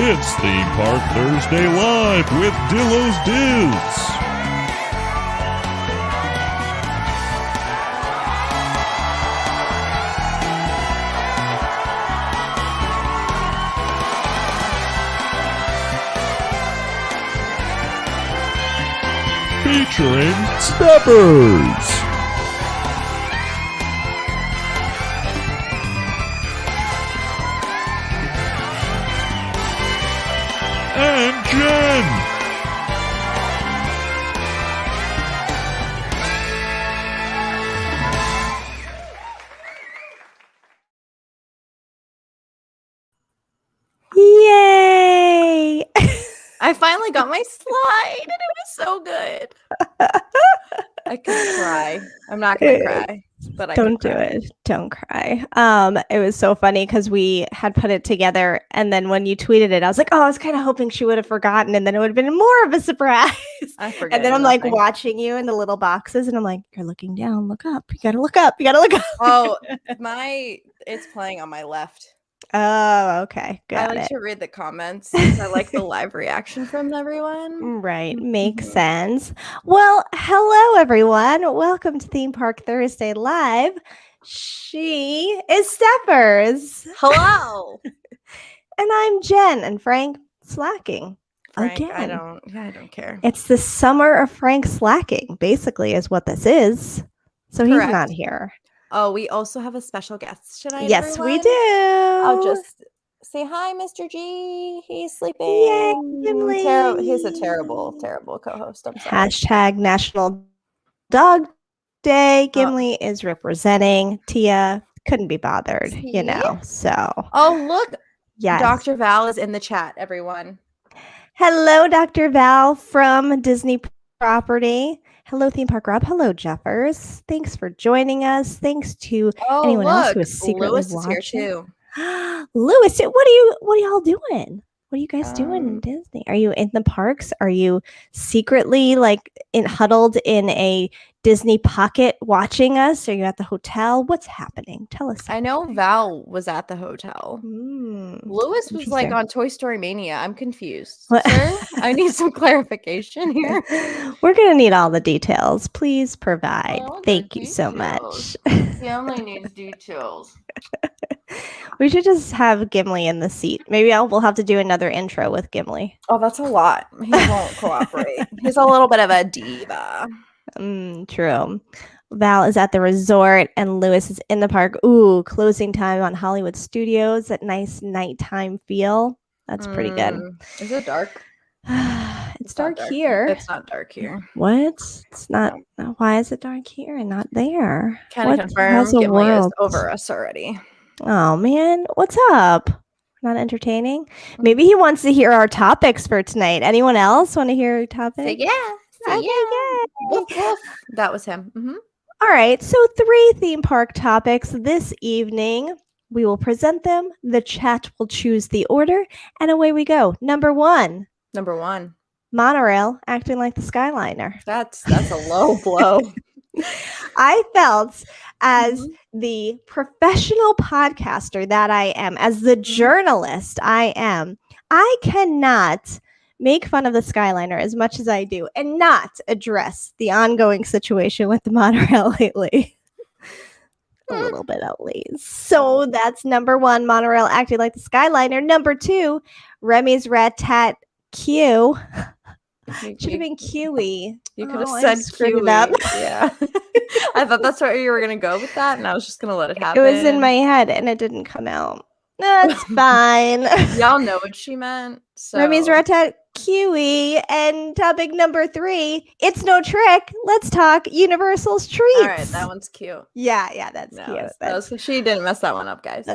It's Theme Park Thursday Live with Dillos Dudes. Featuring Stephers. And Jen. Yay! I finally got my slide and it was so good. I could cry. I'm not going to cry, but I Don't do it. Don't cry. It was so funny because we had put it together, and then when you tweeted it, I was like, oh, I was kind of hoping she would have forgotten, and then it would have been more of a surprise. I forget. And then I'm like watching you in the little boxes, and I'm like, you're looking down. Look up. You gotta look up. You gotta look up. Oh, it's playing on my left. Oh, okay. I like to read the comments. I like the live reaction from everyone. Right. Makes sense. Well, hello, everyone. Welcome to Theme Park Thursday Live. She is Stephers. Hello. And I'm Jen, and Frank slacking. Frank, again. I don't care. It's the summer of Frank slacking, basically, is what this is. So Correct. He's not here. Oh, we also have a special guest tonight. Yes, everyone. we do. I'll just say hi, Mr. G. He's sleeping. Yay, Gimli. He's a terrible, terrible co-host. I'm sorry. Hashtag National Dog Day. Gimli is representing. Tia couldn't be bothered, you know. So. Oh, look. Yes. Dr. Val is in the chat, everyone. Hello, Dr. Val from Disney Property. Hello, Theme Park Rob. Hello, Jeffers. Thanks for joining us. Thanks to anyone else who is secretly Lewis watching. is here too. Lewis, what are y'all doing? What are you guys doing in Disney? Are you in the parks? Are you secretly huddled in a Disney pocket watching us? Are you at the hotel? What's happening? Tell us. I know Val was at the hotel. Lewis was on Toy Story Mania. I'm confused. Sir, I need some clarification here. We're going to need all the details. Please provide. Thank you so much. He only needs details. We should just have Gimli in the seat. Maybe we'll have to do another intro with Gimli. Oh, that's a lot. He won't cooperate. He's a little bit of a diva. True. Val is at the resort and Lewis is in the park. Ooh, closing time on Hollywood Studios. That nice nighttime feel. That's pretty good. Is it dark? It's dark here. It's not dark here. What? It's not. Why is it dark here and not there? Can I confirm? Gimli is over us already. Oh, man. What's up? Not entertaining? Maybe he wants to hear our topics for tonight. Anyone else want to hear our topics? Say yeah. Okay, yeah. Woof, woof. That was him. Mm-hmm. All right. So 3 theme park topics this evening. We will present them. The chat will choose the order. And away we go. Number one. Monorail acting like the Skyliner. That's a low blow. I felt as the professional podcaster that I am, as the journalist I am, I cannot make fun of the Skyliner as much as I do and not address the ongoing situation with the monorail lately. A little bit at least. So that's number 1, Monorail acting like the Skyliner. Number 2, Remy's RatatQueue. Should have been Kiwi. You could have said Kiwi. Yeah. I thought that's where you were going to go with that, and I was just going to let it happen. It was in my head, and it didn't come out. That's fine. Y'all know what she meant. So. Remy's RatatQueue. And topic number 3, it's no trick. Let's talk Universal's treats. All right, that one's cute. Yeah, that's cute. She didn't mess that one up, guys.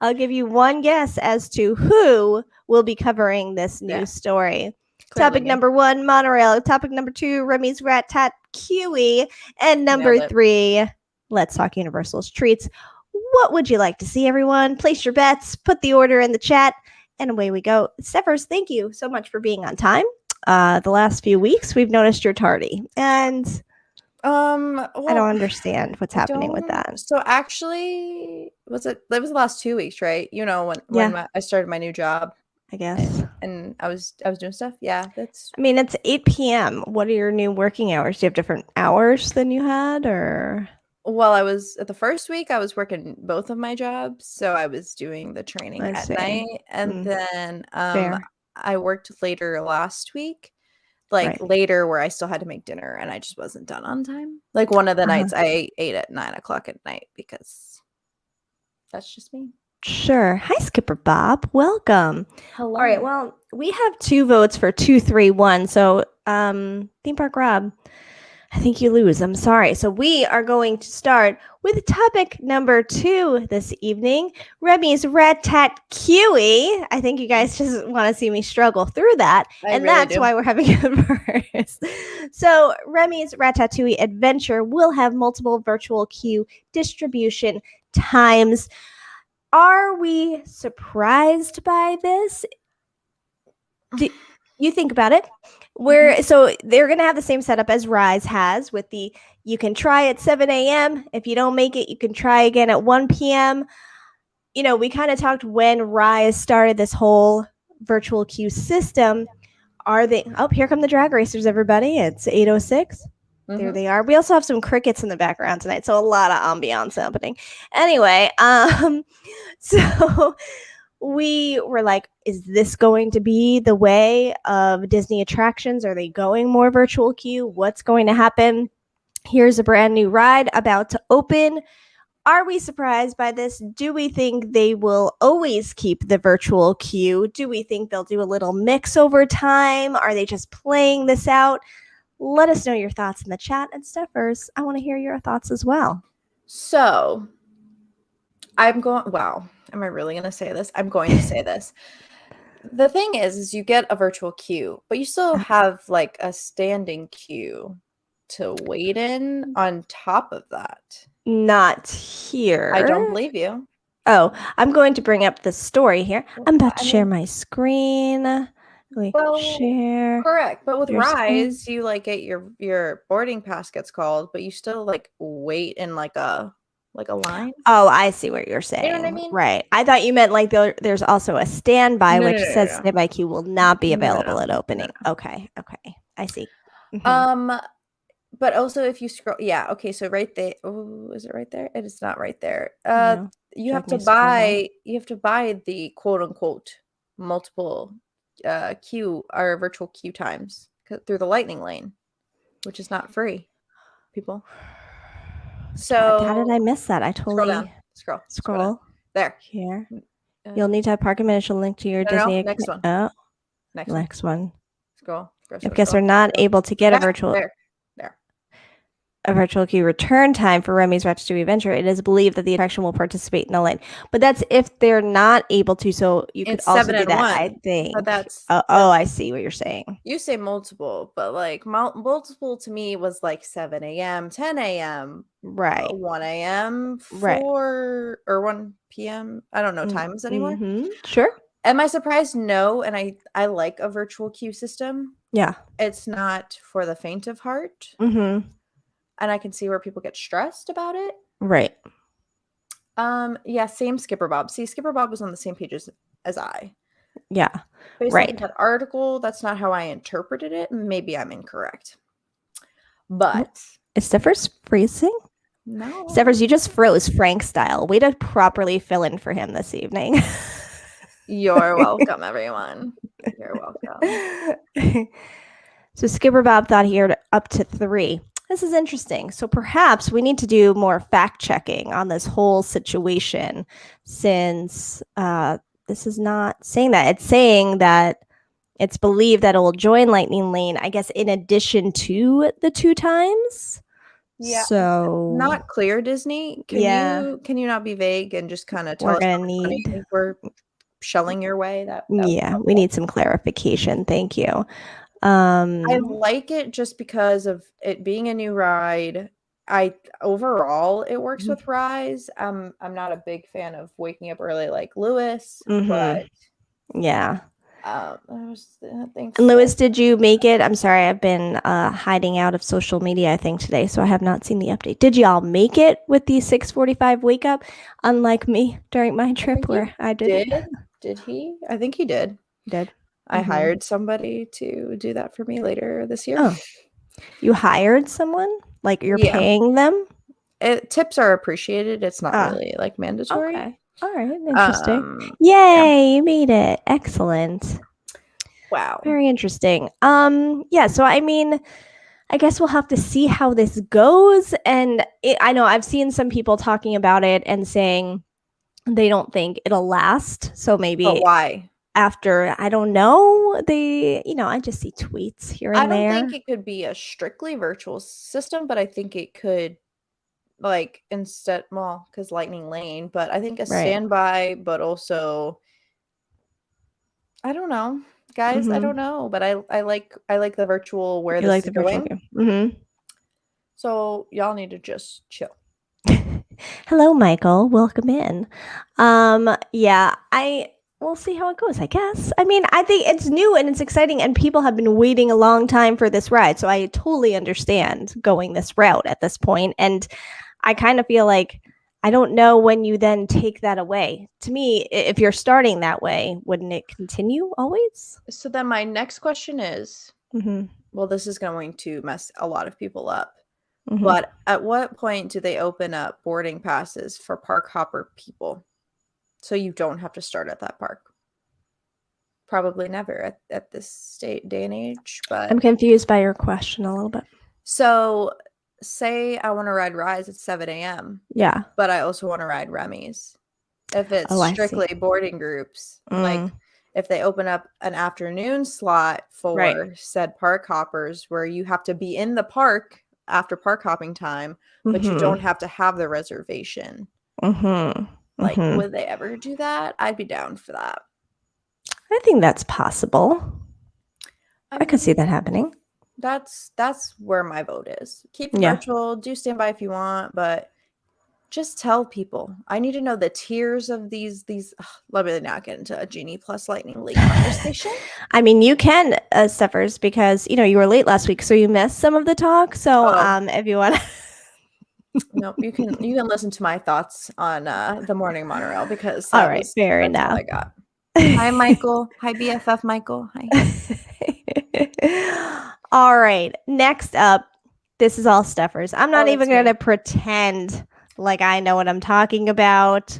I'll give you one guess as to who will be covering this new story. Clearly topic number 1, Monorail. Topic number 2, Remy's RatatQueue. And number 3, let's talk Universal's treats. What would you like to see, everyone? Place your bets, put the order in the chat, and away we go. Stephers, thank you so much for being on time. The last few weeks, we've noticed you're tardy, and I don't understand what's happening with that. So actually, that was the last 2 weeks, right? You know, when I started my new job. I guess. And I was doing stuff. Yeah, that's. I mean, it's 8 p.m. What are your new working hours? Do you have different hours than you had, or? Well, I was at the first week. I was working both of my jobs, so I was doing the training at night, and then I worked later last week, later where I still had to make dinner, and I just wasn't done on time. Like one of the nights, I ate at 9 o'clock at night because that's just me. Sure. Hi, Skipper Bob. Welcome. Hello. All right. Well, we have 2 votes for 2-3-1. So, Theme Park Rob, I think you lose. I'm sorry. So we are going to start with topic number 2 this evening. Remy's RatatQueue. I think you guys just want to see me struggle through that. That's why we're having it first. So Remy's RatatQueue adventure will have multiple virtual queue distribution times. Are we surprised by this? Do you think about it? So they're going to have the same setup as Rise has with you can try at 7 a.m. If you don't make it, you can try again at 1 p.m. You know, we kind of talked when Rise started this whole virtual queue system. Here come the drag racers, everybody. It's 8:06. There they are. We also have some crickets in the background tonight, so a lot of ambiance happening. Anyway, so we were like, is this going to be the way of Disney attractions? Are they going more virtual queue? What's going to happen? Here's a brand new ride about to open. Are we surprised by this? Do we think they will always keep the virtual queue? Do we think they'll do a little mix over time? Are they just playing this out? Let us know your thoughts in the chat. And Stephers, I want to hear your thoughts as well. So wow, am I really going to say this? I'm going to say this. The thing is you get a virtual queue, but you still have like a standing queue to wait in on top of that. Not here. I don't believe you. Oh, I'm going to bring up the story here. I'm about to share my screen. Share. Correct, but with Rise, you like get your boarding pass gets called, but you still like wait in like a line. Oh, I see what you're saying. You know what I mean? Right. I thought you meant like there's also a standby, which says standby queue will not be available at opening. No. Okay. I see. But also if you scroll, so right there. Oh, is it right there? It is not right there. No. You have to buy the quote unquote multiple queue or virtual queue times through the lightning lane, which is not free, people. So how did I miss that? I totally scroll there. Here. You'll need to have park administration link to your Disney. Next one. Oh, next one. Scroll. If guests are not able to get a virtual queue return time for Remy's RatatQueue Adventure, it is believed that the attraction will participate in the line. But that's if they're not able to. So you could also do that. I think. But that's. I see what you're saying. You say multiple, but like multiple to me was like 7 a.m., 10 a.m., right, 1 a.m., 4 right, or 1 p.m. I don't know times anymore. Sure. Am I surprised? No. And I like a virtual queue system. Yeah. It's not for the faint of heart. And I can see where people get stressed about it. Right. Same Skipper Bob. See, Skipper Bob was on the same page as I. Yeah. Based on that article, that's not how I interpreted it. Maybe I'm incorrect. But is Stephers freezing? No. Stephers, you just froze Frank style. Way to properly fill in for him this evening. You're welcome, everyone. You're welcome. So Skipper Bob thought he heard up to 3. This is interesting. So perhaps we need to do more fact checking on this whole situation, since this is not saying that. It's saying that it's believed that it will join Lightning Lane, I guess, in addition to the 2 times. Yeah. So not clear, Disney. Can you not be vague and just kind of tell us we're shelling your way? We need some clarification. Thank you. I like it just because of it being a new ride. Overall it works with Rise. I'm not a big fan of waking up early like Lewis, but yeah. Thanks. And Lewis, did you make it? I'm sorry, I've been hiding out of social media, I think, today, so I have not seen the update. Did y'all make it with the 6:45 wake up? Unlike me during my trip where I didn't. Did he? I think he did. Did. I hired somebody to do that for me later this year. Oh, you hired someone? Like you're paying them? Tips are appreciated. It's not really like mandatory. Okay. All right. Interesting. Yay, you made it. Excellent. Wow. Very interesting. Yeah, so I mean, I guess we'll have to see how this goes. And I know I've seen some people talking about it and saying they don't think it'll last. So maybe but why? After, I don't know, I just see tweets here and there. I don't think it could be a strictly virtual system, but I think it could, like, instead, well, because Lightning Lane, but I think a standby, but also, I don't know, guys, I don't know, but I like the virtual where this is going. So y'all need to just chill. Hello, Michael. Welcome in. Yeah, we'll see how it goes, I guess. I mean, I think it's new and it's exciting and people have been waiting a long time for this ride. So I totally understand going this route at this point. And I kind of feel like I don't know when you then take that away. To me, if you're starting that way, wouldn't it continue always? So then my next question is, well, this is going to mess a lot of people up. But at what point do they open up boarding passes for park hopper people? So you don't have to start at that park. Probably never at this day and age. But I'm confused by your question a little bit. So say I want to ride Rise at 7 a.m. Yeah. But I also want to ride Remy's. If it's strictly boarding groups, like if they open up an afternoon slot for said park hoppers where you have to be in the park after park hopping time, but you don't have to have the reservation. Like, would they ever do that? I'd be down for that. I think that's possible. I could see that happening. That's where my vote is. Keep it virtual, do standby if you want, but just tell people. I need to know the tiers of these. Let me not get into a Genie plus Lightning Lane conversation. I mean, you can, Stephers, because you were late last week, so you missed some of the talk. So, if you want. No, you can listen to my thoughts on the morning monorail because all right, fair enough. All I got. Hi, Michael. Hi, BFF Michael. Hi. All right. Next up, this is all Stephers. I'm not even going to pretend like I know what I'm talking about.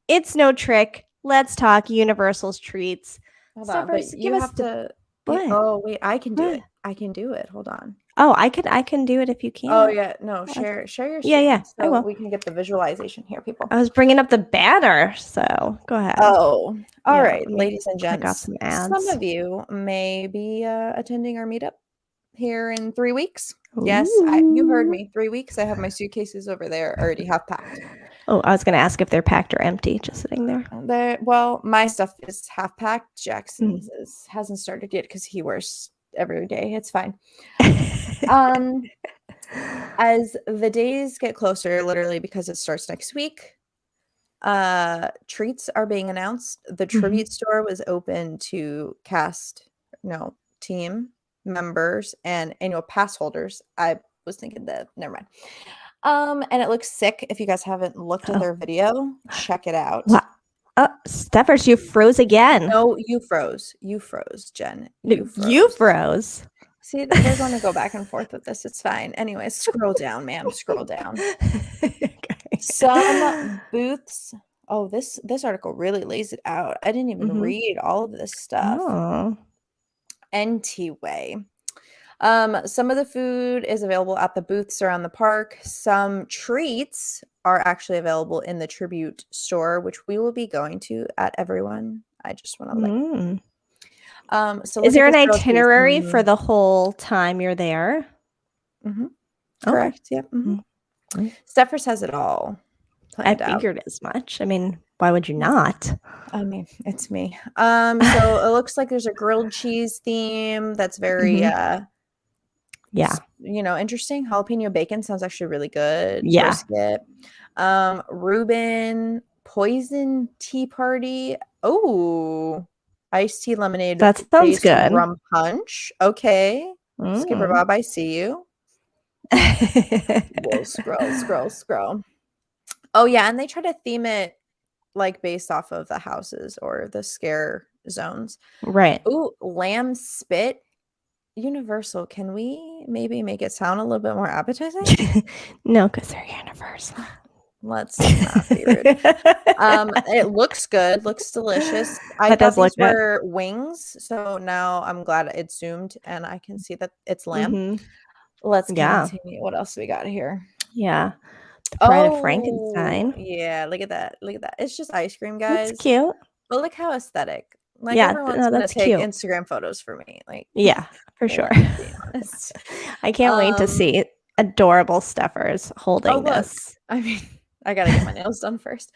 It's no trick. Let's talk Universal's treats. Hold on, but you have to. Oh wait, I can do it. I can do it. Hold on. Oh, I can do it if you can. Oh yeah, no, share your screen. Yeah, so I will. We can get the visualization here, people. I was bringing up the banner, so go ahead. Oh, all right, ladies and gents. Some of you may be attending our meetup here in 3 weeks. Ooh. Yes, you heard me. 3 weeks. I have my suitcases over there already half packed. Oh, I was going to ask if they're packed or empty, just sitting there. Well, my stuff is half packed. Jackson's hasn't started yet because he wears every day. It's fine. As the days get closer, literally because it starts next week, treats are being announced. The tribute store was open to team members and annual pass holders. I was thinking that, never mind. And it looks sick. If you guys haven't looked at their video, check it out. Wow. Stephers, you froze again. No, you froze. You froze, Jen. You froze. See, we're going to go back and forth with this. It's fine. Anyways, scroll down, ma'am. Scroll down. Okay. Some booths. Oh, this article really lays it out. I didn't even read all of this stuff. Oh. Anyway. Some of the food is available at the booths around the park. Some treats are actually available in the tribute store, which we will be going to at everyone. I just want to so is there an itinerary for the whole time you're there? Correct. Yep. Stephers has it all planned out. I figured as much. I mean, why would you not? I mean, it's me. So it looks like there's a grilled cheese theme that's very interesting. Jalapeno bacon sounds actually really good. Yeah. Brisket. Reuben poison tea party. Oh, iced tea lemonade. That sounds good. Rum punch. Okay. Skipper Bob, I see you. Whoa, scroll. Oh yeah, and they try to theme it like based off of the houses or the scare zones. Right. Ooh, lamb spit. Universal. Can we maybe make it sound a little bit more appetizing? No, because they're Universal. Let's not be rude. It looks good, looks delicious. I thought these were wings, so now I'm glad it's zoomed and I can see that it's lamb. Let's continue. What else do we got here? Yeah. The Bride of Frankenstein. Yeah, look at that. Look at that. It's just ice cream, guys. It's cute. But look how aesthetic. Like everyone's gonna take Instagram photos for me. Like, yeah, for sure. Be honest. I can't wait to see adorable Stephers holding this. I mean, I gotta get my nails done first.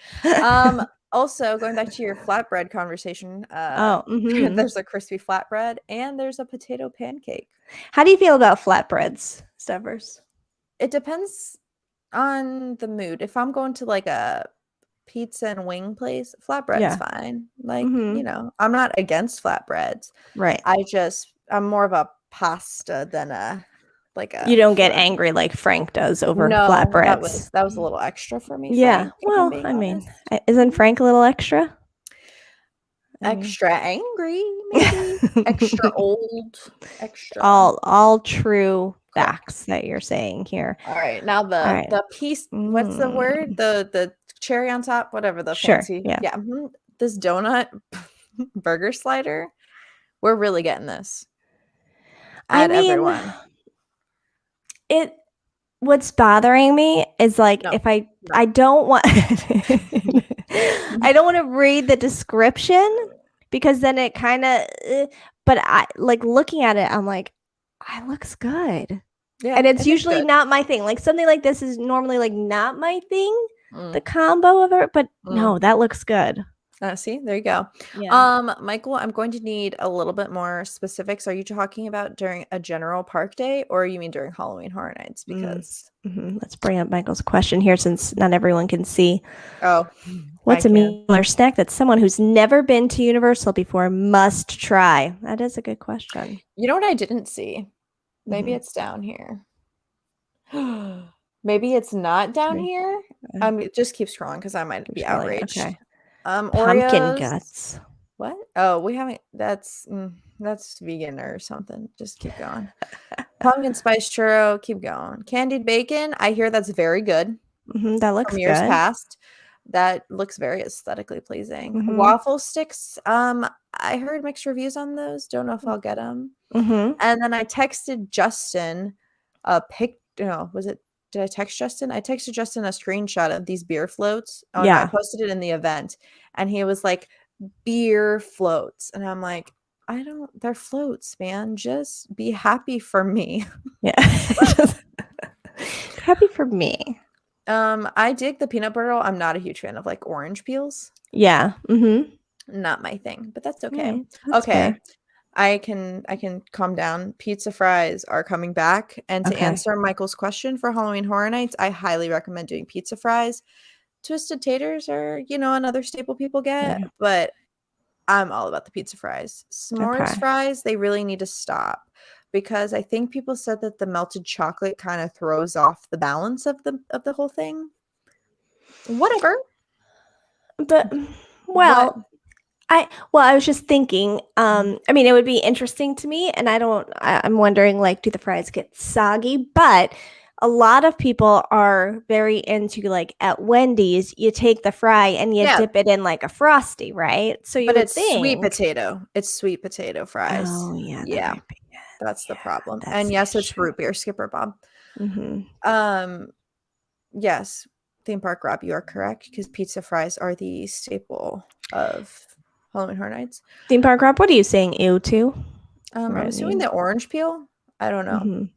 Also, going back to your flatbread conversation, there's a crispy flatbread and there's a potato pancake. How do you feel about flatbreads, Stephers? It depends on the mood. If I'm going to like a pizza and wing place, flatbread's fine. Like, you know, I'm not against flatbreads. Right. I'm more of a pasta than a you don't get angry like Frank does over flatbreads. That was a little extra for me. Yeah. Well, I mean, isn't Frank a little extra? Extra angry, maybe. Extra old. Extra. All true facts that you're saying here. All right. Now the piece. What's the word? The cherry on top. Whatever the fancy. Yeah. This donut burger slider. We're really getting this. Everyone. What's bothering me is like if I don't want I don't want to read the description because then it kind of but I like looking at it, I'm like, it looks good. Yeah, and it's usually not my thing. Like something like this is normally like not my thing, the combo of it, but no, that looks good. See, there you go. Yeah. Michael, I'm going to need a little bit more specifics. Are you talking about during a general park day or you mean during Halloween Horror Nights? Because let's bring up Michael's question here since not everyone can see. Oh, what's a meal or snack that someone who's never been to Universal before must try? That is a good question. You know what I didn't see? Maybe it's down here. Maybe it's not down here. Just keep scrolling because I might be outraged. Okay. Pumpkin Oreos. Guts. What? Oh, we haven't. That's vegan or something. Just keep going. Pumpkin spice churro. Keep going. Candied bacon. I hear that's very good. That looks from years good. past. That looks very aesthetically pleasing. Waffle sticks. I heard mixed reviews on those. Don't know if I'll get them. And then I texted Justin a pic. Was it? Did I text Justin? I texted Justin a screenshot of these beer floats. I posted it in the event and he was like, beer floats. And I'm like, they're floats, man. Just be happy for me. Yeah. Happy for me. I dig the peanut butter roll. I'm not a huge fan of like orange peels. Yeah. Not my thing, but that's okay. That's fair. I can calm down. Pizza fries are coming back. And to answer Michael's question for Halloween Horror Nights, I highly recommend doing pizza fries. Twisted taters are, another staple people get, but I'm all about the pizza fries. S'mores fries, they really need to stop because I think people said that the melted chocolate kind of throws off the balance of the whole thing. Whatever. But I was just thinking, I mean, it would be interesting to me, and I'm wondering, like, do the fries get soggy? But a lot of people are very into, like, at Wendy's, you take the fry and you dip it in like a Frosty, right? So it's sweet potato. It's sweet potato fries. Oh, yeah. Yeah. That's the problem. And yes, it's root beer, Skipper Bob. Yes, theme park Rob, you are correct, because pizza fries are the staple of Halloween Horror Nights. Theme park Rob, what are you saying ew to? I'm assuming the orange peel. I don't know.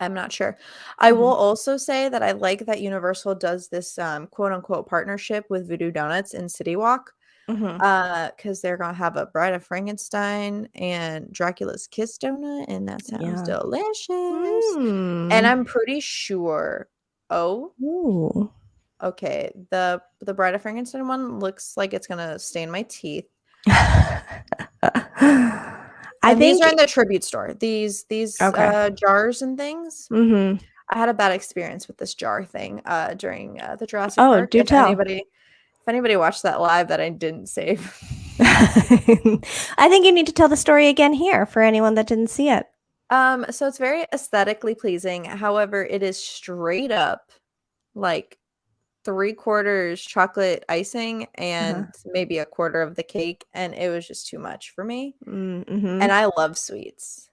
I'm not sure. I will also say that I like that Universal does this quote unquote partnership with Voodoo Donuts in City Walk. Because they're gonna have a Bride of Frankenstein and Dracula's Kiss donut, and that sounds delicious. And I'm pretty sure. Okay, the Bride of Frankenstein one looks like it's gonna stain my teeth. I think these are in the tribute store. These jars and things. I had a bad experience with this jar thing during the Jurassic Park. Do tell. If anybody watched that live that I didn't save, I think you need to tell the story again here for anyone that didn't see it. So it's very aesthetically pleasing. However, it is straight up like 3/4 chocolate icing and maybe a quarter of the cake, and it was just too much for me. And I love sweets.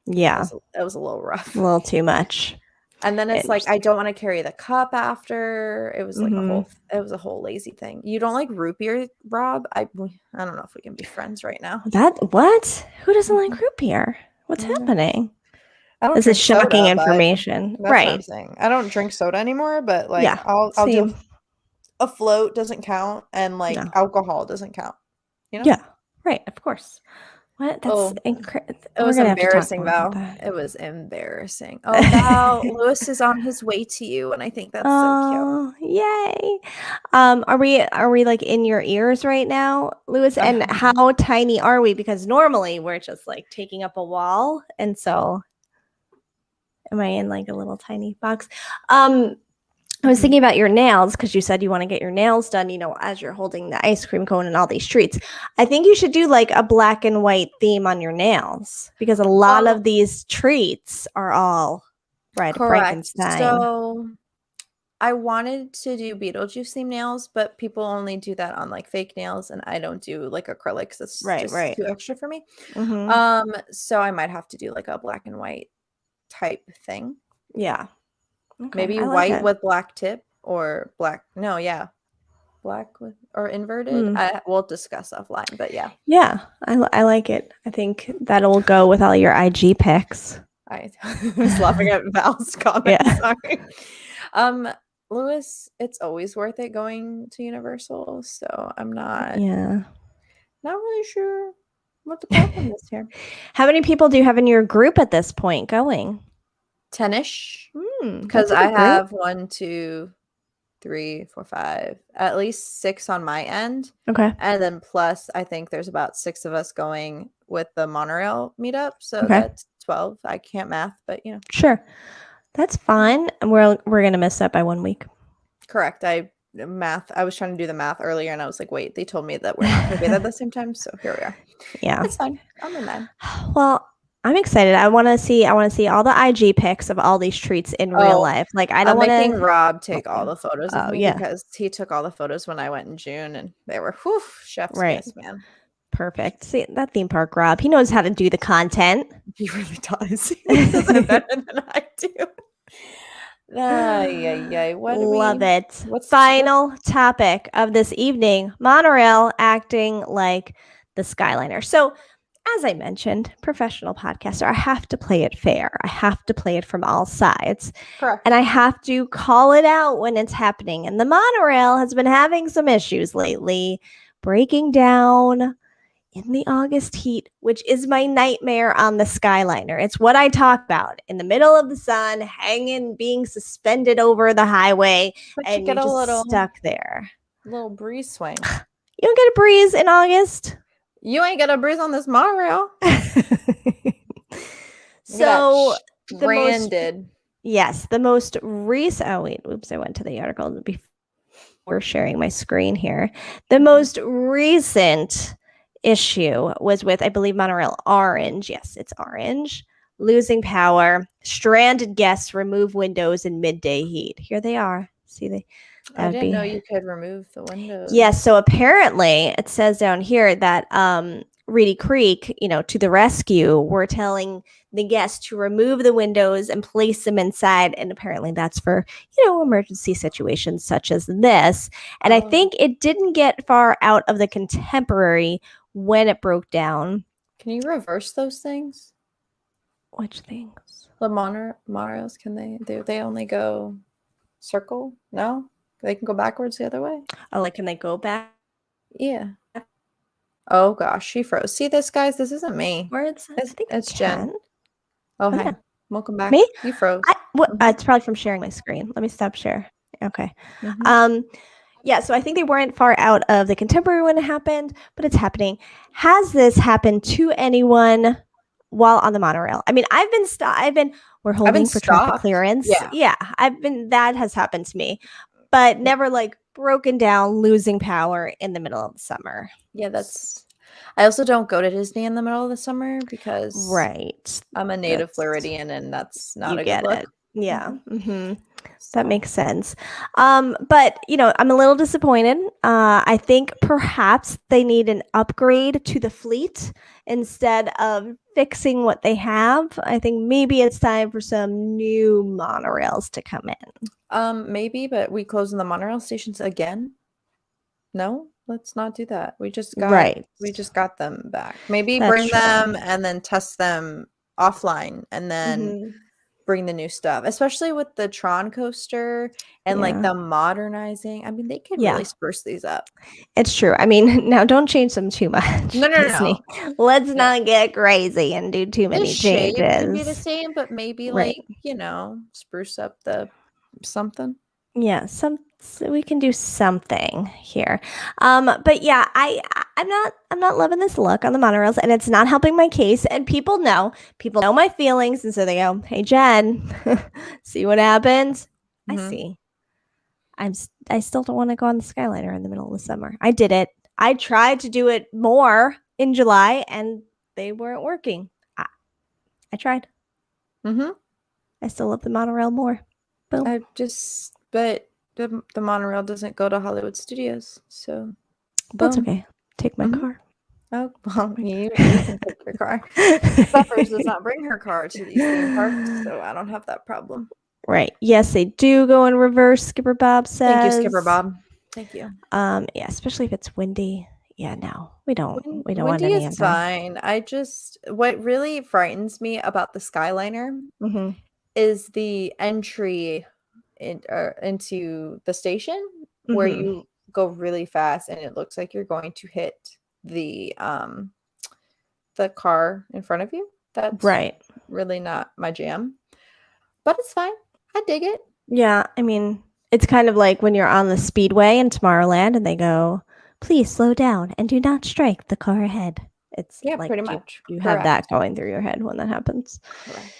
Yeah, it was a little rough, a little too much. And then it's like I don't want to carry the cup after. It was like a whole lazy thing. You don't like root beer, Rob? I don't know if we can be friends right now. What? Who doesn't like root beer? What's happening? This is shocking information. That's what I'm saying. I don't drink soda anymore, but like I'll do a float doesn't count, and like alcohol doesn't count. You know? Yeah, right. Of course. What? That's incredible. It was embarrassing, Val. It was embarrassing. Oh, Val, Lewis is on his way to you, and I think that's so cute. Yay! Are we like in your ears right now, Lewis? And how tiny are we? Because normally we're just like taking up a wall, and so am I in like a little tiny box? I was thinking about your nails because you said you want to get your nails done, as you're holding the ice cream cone and all these treats. I think you should do like a black and white theme on your nails because a lot of these treats are all Frankenstein. So I wanted to do Beetlejuice themed nails, but people only do that on like fake nails, and I don't do like acrylics. That's just too extra for me. So I might have to do like a black and white type thing. Yeah. Okay, maybe white with black tip or black. No, yeah. Black with or inverted. We'll discuss offline, but yeah. Yeah, I like it. I think that'll go with all your IG pics. I was laughing at Val's comment. Yeah. Sorry. Lewis, it's always worth it going to Universal, so I'm not really sure what the problem is here. How many people do you have in your group at this point going? 10-ish, because I have 1, 2, 3, 4, 5, at least 6 on my end. Okay, and then plus I think there's about 6 of us going with the Monorail meetup, so that's 12. I can't math, but sure, that's fine. And we're gonna miss that by 1 week. Correct. I was trying to do the math earlier, and I was like, wait, they told me that we're not gonna be there at the same time, so here we are. Yeah, it's fine. I'm in that. Well, I'm excited. I want to see all the IG pics of all these treats in real life. Like I don't want to making Rob take all the photos of me because he took all the photos when I went in June, and they were chef's kiss, man. Perfect. See that theme park, Rob. He knows how to do the content. He really does. He does it better than I do. Love it. Final topic of this evening: Monorail acting like the Skyliner. So, as I mentioned, professional podcaster, I have to play it fair. I have to play it from all sides. Correct. And I have to call it out when it's happening. And the Monorail has been having some issues lately, breaking down in the August heat, which is my nightmare on the Skyliner. It's what I talk about in the middle of the sun, hanging, being suspended over the highway, and you're just stuck there. Little breeze swing. You don't get a breeze in August. You ain't got a breeze on this Monorail. So branded. The most recent. Oh wait, oops! I went to the article before sharing my screen here. The most recent issue was with, I believe, Monorail Orange. Yes, it's Orange. Losing power. Stranded guests remove windows in midday heat. Here they are. See I didn't know you could remove the windows. Yes, so apparently it says down here that Reedy Creek, to the rescue, we're telling the guests to remove the windows and place them inside. And apparently that's for, emergency situations such as this. And I think it didn't get far out of the Contemporary when it broke down. Can you reverse those things? Which things? The monorails, can they only go circle? No? They can go backwards the other way. Oh, like can they go back? Yeah. Oh gosh, she froze. See this, guys? This isn't me. Where I think it's Jen. Oh, hi. Welcome back. Me? You froze. It's probably from sharing my screen. Let me stop share. Okay. Yeah, so I think they weren't far out of the Contemporary when it happened, but it's happening. Has this happened to anyone while on the Monorail? I mean, we're holding for traffic clearance. Yeah, that has happened to me, but never like broken down, losing power in the middle of the summer. Yeah, that's I also don't go to Disney in the middle of the summer because I'm a native Floridian and that's not a good look. Yeah. That makes sense. But, I'm a little disappointed. I think perhaps they need an upgrade to the fleet instead of fixing what they have. I think maybe it's time for some new monorails to come in. Maybe, but we closing the monorail stations again? No, let's not do that. We just got them back. Maybe bring them and then test them offline and then bring the new stuff, especially with the Tron coaster and like the modernizing. I mean, they could really spruce these up. It's true. I mean, now don't change them too much. No. Let's not get crazy and do too many changes. The shape could be the same, but maybe spruce up the something. Yeah, so we can do something here. But yeah, I'm not loving this look on the monorails, and it's not helping my case. And people know my feelings, and so they go, "Hey, Jen, see what happens." I see. I still don't want to go on the Skyliner in the middle of the summer. I did it. I tried to do it more in July, and they weren't working. I tried. I still love the monorail more. Boom. But the monorail doesn't go to Hollywood Studios, so that's okay. Take my car. Oh, well, you can take your car. Stephers does not bring her car to these theme parks, so I don't have that problem. Right. Yes, they do go in reverse, Skipper Bob says. Thank you, Skipper Bob. Thank you. Yeah, especially if it's windy. Yeah, no, we don't want any of that. Fine. What really frightens me about the Skyliner is the entry into the station where you go really fast and it looks like you're going to hit the car in front of you. That's really not my jam, but it's fine. I dig it. Yeah, I mean, it's kind of like when you're on the speedway in Tomorrowland and they go, "Please slow down and do not strike the car ahead." It's like pretty much. You have that going through your head when that happens. Correct.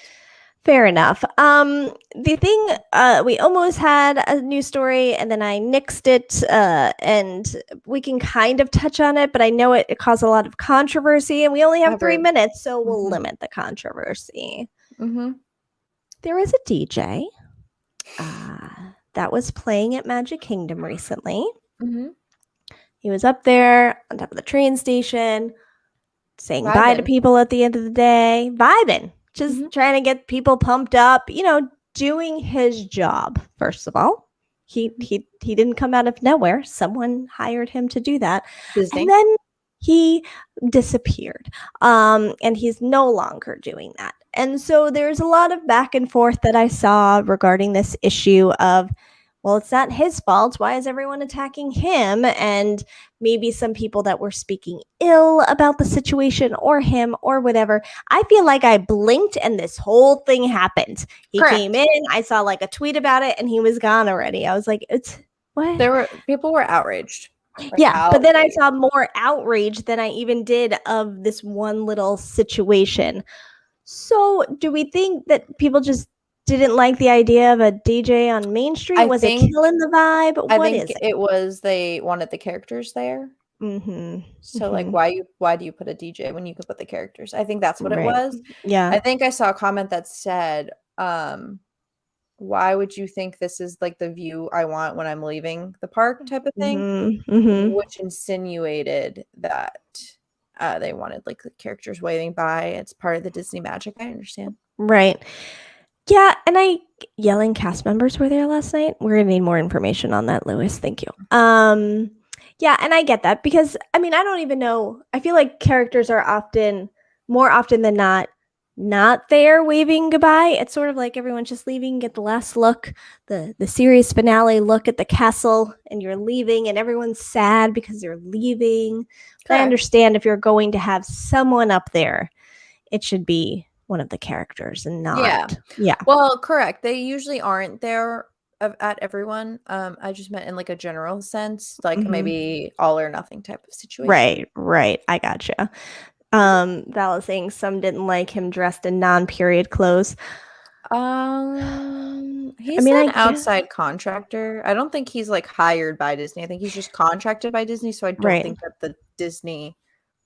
Fair enough. The thing, we almost had a news story and then I nixed it, and we can kind of touch on it, but I know it caused a lot of controversy and we only have 3 minutes, so we'll limit the controversy. There is a DJ that was playing at Magic Kingdom recently. He was up there on top of the train station, saying bye to people at the end of the day, vibing. Just trying to get people pumped up, doing his job. First of all, he didn't come out of nowhere. Someone hired him to do that. Disney. And then he disappeared. And he's no longer doing that. And so there's a lot of back and forth that I saw regarding this issue of, well, it's not his fault. Why is everyone attacking him? And maybe some people that were speaking ill about the situation or him or whatever. I feel like I blinked and this whole thing happened. He came in, I saw like a tweet about it and he was gone already. I was like, it's what? People were outraged. But then I saw more outrage than I even did of this one little situation. So do we think that people just didn't like the idea of a DJ on Main Street? Was it killing the vibe? I think it was they wanted the characters there. So like, why do you put a DJ when you could put the characters? I think that's what it was. Yeah. I think I saw a comment that said, why would you think this is like the view I want when I'm leaving the park type of thing? Which insinuated that they wanted like the characters waving by. It's part of the Disney magic. I understand. Right. Yeah, and yelling cast members were there last night. We're gonna need more information on that, Lewis. Thank you. Yeah, and I get that because I mean I don't even know. I feel like characters are more often than not there waving goodbye. It's sort of like everyone's just leaving, get the last look, the series finale look at the castle, and you're leaving, and everyone's sad because you're leaving. But I understand if you're going to have someone up there, it should be one of the characters and not well, correct. They usually aren't there at everyone. I just meant in like a general sense, like maybe all or nothing type of situation. Right. I gotcha. Val is saying some didn't like him dressed in non-period clothes. He's an outside contractor. I don't think he's like hired by Disney. I think he's just contracted by Disney. So I don't think that the Disney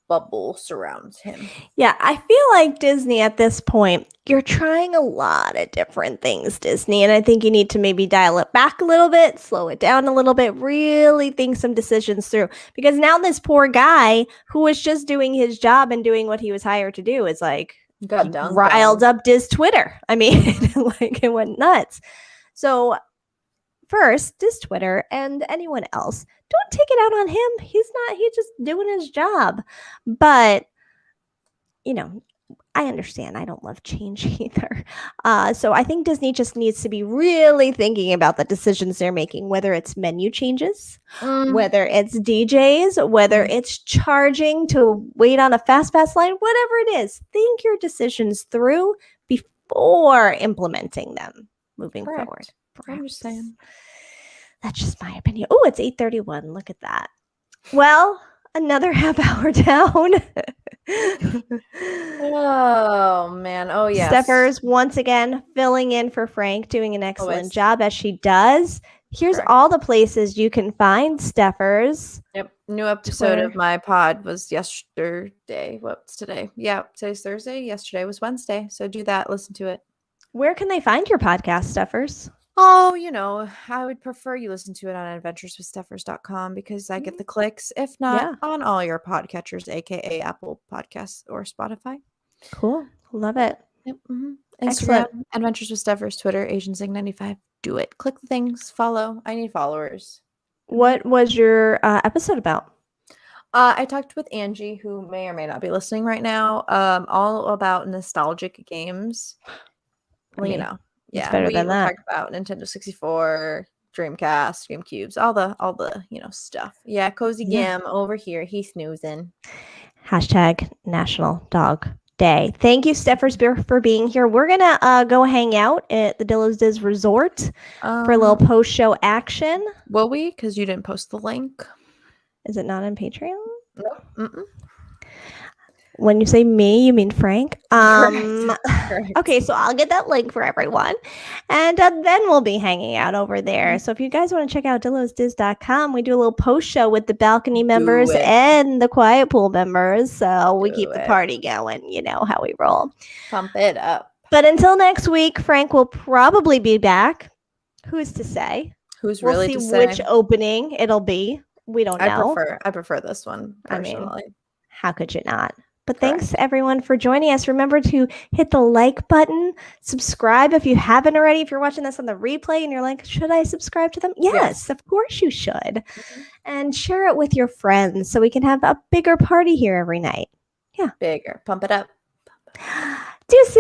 bubble surrounds him. Yeah, I feel like Disney at this point, you're trying a lot of different things, Disney, and I think you need to maybe dial it back a little bit, slow it down a little bit, really think some decisions through. Because now this poor guy who was just doing his job and doing what he was hired to do is like riled up Diz Twitter. I mean, like it went nuts. So first, Diz Twitter and anyone else, don't take it out on him. He's just doing his job. But I understand. I don't love change either. So I think Disney just needs to be really thinking about the decisions they're making, whether it's menu changes, whether it's DJs, whether it's charging to wait on a fast pass line, whatever it is. Think your decisions through before implementing them moving forward. I'm just saying. That's just my opinion. Oh, it's 8:31. Look at that. Well, another half hour down. Oh, man. Oh, yes. Stephers, once again, filling in for Frank, doing an excellent job as she does. Here's all the places you can find Stephers. Yep. New episode of my pod was yesterday. What's today? Yeah, today's Thursday. Yesterday was Wednesday. So do that. Listen to it. Where can they find your podcast, Stephers? Oh, I would prefer you listen to it on adventureswithstephers.com because I get the clicks. If not, on all your podcatchers, aka Apple Podcasts or Spotify. Cool. Love it. Yep. Instagram, Adventures with Stephers, Twitter, AsianZing95. Do it. Click the things. Follow. I need followers. What was your episode about? I talked with Angie, who may or may not be listening right now, all about nostalgic games. Well, yeah, better than that. Talked about Nintendo 64, Dreamcast, GameCubes, all the stuff. Yeah, Cozy Gam over here. He's snoozing. # National Dog Day. Thank you, Stephers, for being here. We're gonna go hang out at the Dillos Diz Resort for a little post-show action. Will we? Because you didn't post the link. Is it not on Patreon? No. When you say me, you mean Frank? Correct. Okay, so I'll get that link for everyone. And then we'll be hanging out over there. So if you guys want to check out DillosDiz.com, we do a little post show with the balcony members and the quiet pool members. So we keep the party going. You know how we roll. Pump it up. But until next week, Frank will probably be back. Who's to say? We'll see which opening it'll be. We don't know. I prefer this one personally. I mean, how could you not? But thanks, everyone, for joining us. Remember to hit the like button, subscribe if you haven't already. If you're watching this on the replay and you're like, should I subscribe to them? Yes, of course you should. And share it with your friends so we can have a bigger party here every night. Yeah. Bigger. Pump it up. Deuces.